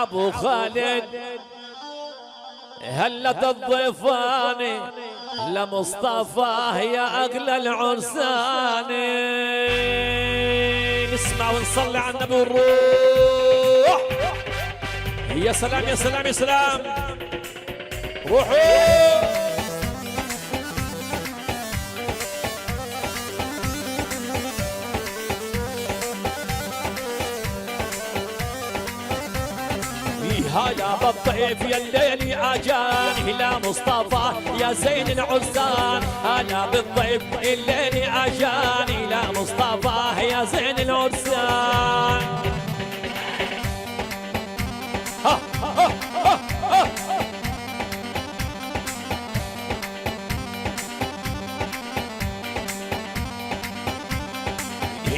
ابو خالد هلت الضيفان لمصطفى يا اغلى العرسان. نسمع ونصلي على النبي ونروح. يا سلام يا سلام يا سلام. روحوا هلا بالضيف يا الليل اجاني لا مصطفى يا زين العزان. هلا بالضيف الليل اجاني لا مصطفى يا زين العرسان. ها ها ها ها.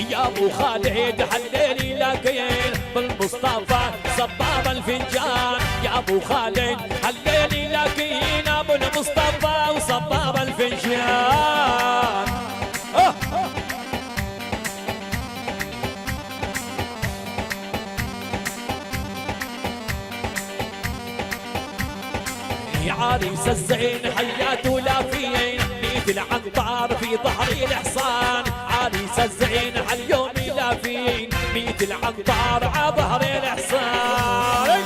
يا ابو خالد حليني لاقين بالمصطفى صباب الفنجان. يا ابو خالد حليني لاقين ابو المصطفى وصباب الفنجان. يا عريس الزين حياته لافين مثل عنطار في ظهر الحصان. عريس الزين اليوم لافين مثل عنطار على ظهر الحصان.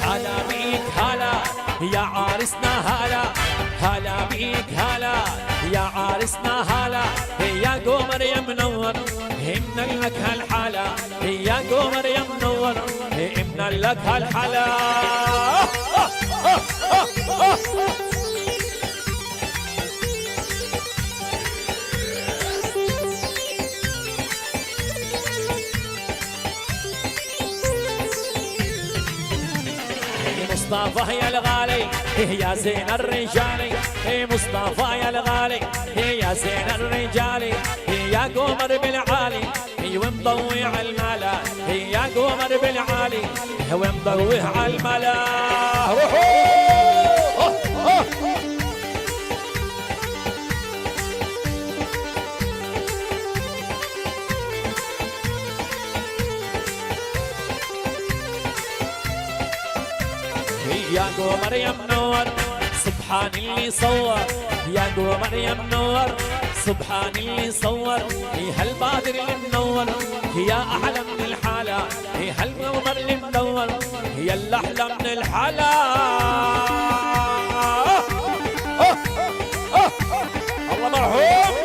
هلا بيك هلا يا عريسنا هلا. هلا بيك هلا يا عريسنا هلا. يا قمر يا منور همنا لك هالحلا. يا قمر يا منور همنا لك هالحلا. مصطفى يا الغالي يا زين الرجالي. مصطفى يا الغالي يا زين الرجالي. يا قمر بالعالي ومضوي على الملا. يا قمر بالعالي ومضوي على الملا. يا قمر يا منور سبحان اللي صور. يا قمر يا منور سبحان اللي صور. هالبادر اللي منور يا احلى من الحلا. هالقمر اللي منور يا الاحلى من الحلا. الله مرحوم.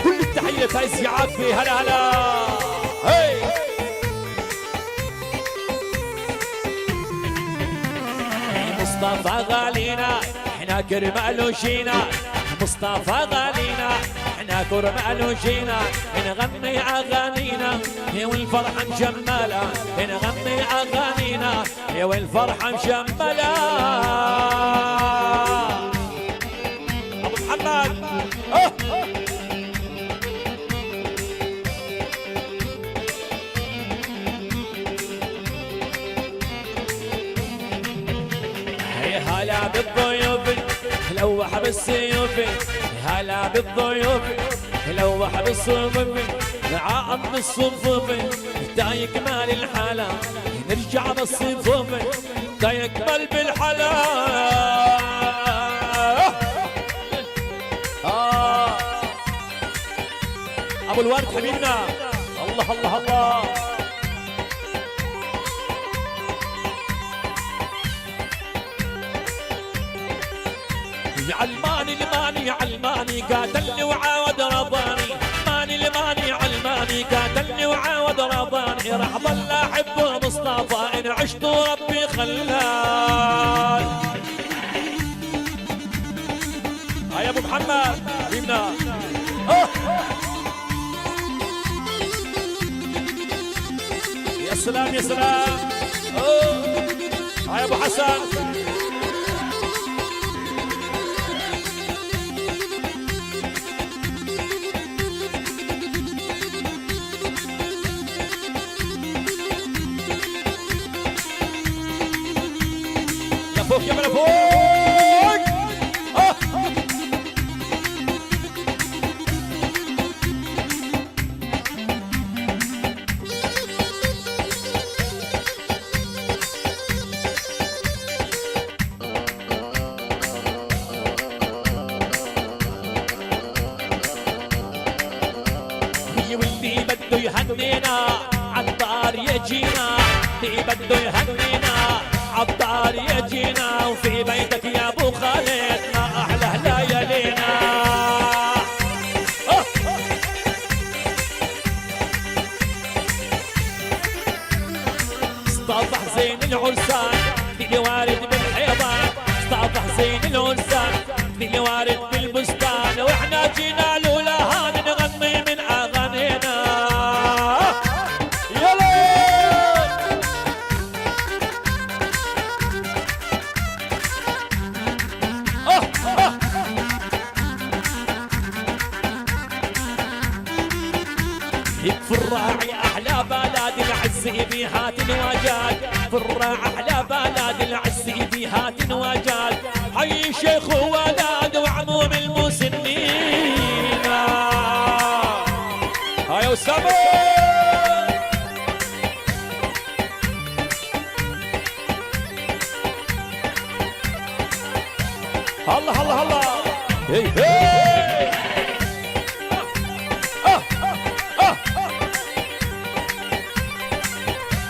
كل التحيه فايز يعافي. هلا هلا. هي مصطفى غالينا احنا كرمال جينا. مصطفى غالينا احنا كرمال جينا. نغني اغانينا والفرحه مجمله. نغني اغانينا والفرحه مجمله. ابو محمد هلا بالضيوف لوح بالسيوف. هلا بالضيوف لوح بالصفوف. عقد الصفوف تا يكمل الحلا. نرجع بالصفوف تا يكمل بالحلا. ابو الورد حبيبنا. الله الله الله. علماني الماني علماني قاتلني وعاود رضاني. ماني الماني علماني قاتلني وعاود رضاني. راح ظل احب مصطفى ان عشت ربي خلاني. هيا ابو محمد حبيبنا. يا سلام يا سلام. هيا ابو حسن. فوق يا من فوق. يهنينا عالدار يجينا في بده يهنينا عالدار يجينا وفي بيتك يا ابو خالد ما احلى ليالينا. اصطبح زين العرسان بالوارد بالحيضان اصطبح زين العرسان بالوارد بالبستان واحنا جينا له لهان نغني من اغانينا. يلا في الراعي احلى بلاد العز بيها تنواجد في الراعي احلى بلاد العز بيها تنواجد حي شيخ وولاد وعموم المسنين. هاي وسامو الله الله الله هي هي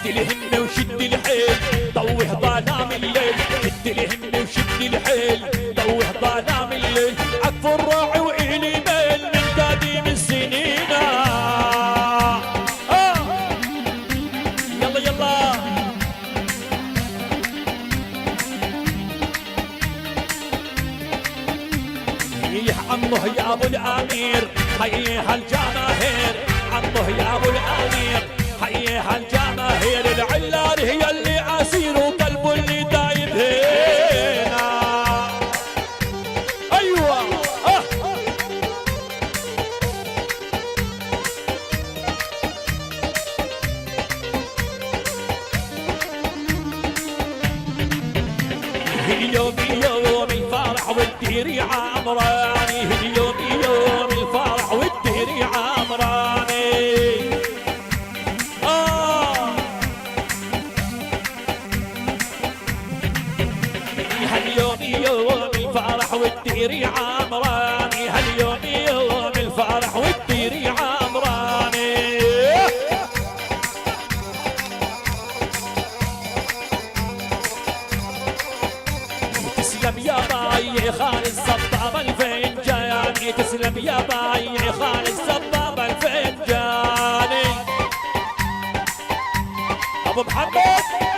الهم وشد الحيل ضوي ظلام الليل شد الهم وشد الحيل ضوي ظلام الليل عطف الراعي وإلي ميل من قديم السنين. يلا يلا يا عمه يا ابو الامير حييها الجماهير عمه يا ابو الامير حييها الجماهير العلار هي اللي عسير وقلبه اللي دايب هنا. ايوه اليوم يوم الفرح والدير عمراني اليوم يوم الفرح والدير عمراني. هاليوم يوم الفرح والدير عمراني هاليوم يوم الفرح والدير عمراني. تسلم يا باي خالد الصباب الفنجاني تسلم يا باي خالد الصباب الفنجاني. ابو محمد